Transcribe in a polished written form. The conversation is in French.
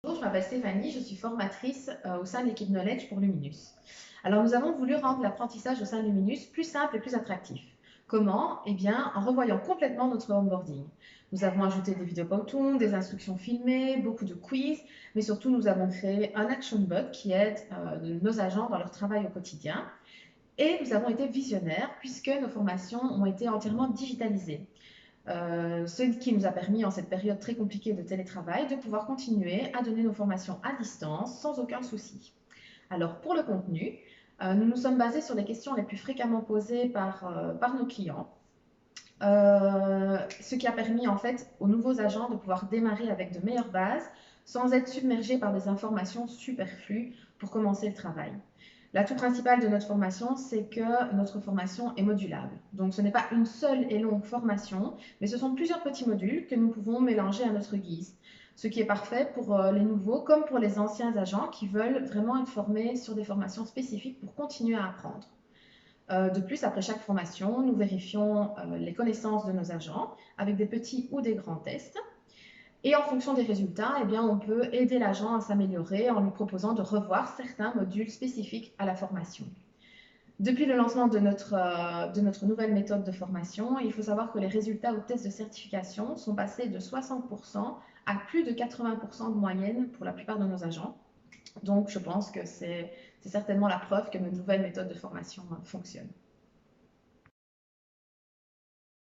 Bonjour, je m'appelle Stéphanie, je suis formatrice au sein de l'équipe Knowledge pour Luminus. Alors nous avons voulu rendre l'apprentissage au sein de Luminus plus simple et plus attractif. Comment? Eh bien en revoyant complètement notre onboarding. Nous avons ajouté des vidéos Powtoon, des instructions filmées, beaucoup de quiz, mais surtout nous avons créé un action bot qui aide nos agents dans leur travail au quotidien. Et nous avons été visionnaires puisque nos formations ont été entièrement digitalisées. Ce qui nous a permis, en cette période très compliquée de télétravail, de pouvoir continuer à donner nos formations à distance sans aucun souci. Alors, pour le contenu, nous nous sommes basés sur les questions les plus fréquemment posées par nos clients, ce qui a permis en fait aux nouveaux agents de pouvoir démarrer avec de meilleures bases sans être submergés par des informations superflues pour commencer le travail. L'atout principal de notre formation, c'est que notre formation est modulable. Donc ce n'est pas une seule et longue formation, mais ce sont plusieurs petits modules que nous pouvons mélanger à notre guise. Ce qui est parfait pour les nouveaux comme pour les anciens agents qui veulent vraiment être formés sur des formations spécifiques pour continuer à apprendre. De plus, après chaque formation, nous vérifions les connaissances de nos agents avec des petits ou des grands tests. Et en fonction des résultats, eh bien, on peut aider l'agent à s'améliorer en lui proposant de revoir certains modules spécifiques à la formation. Depuis le lancement de notre nouvelle méthode de formation, il faut savoir que les résultats aux tests de certification sont passés de 60% à plus de 80% de moyenne pour la plupart de nos agents. Donc, je pense que c'est certainement la preuve que notre nouvelle méthode de formation fonctionne.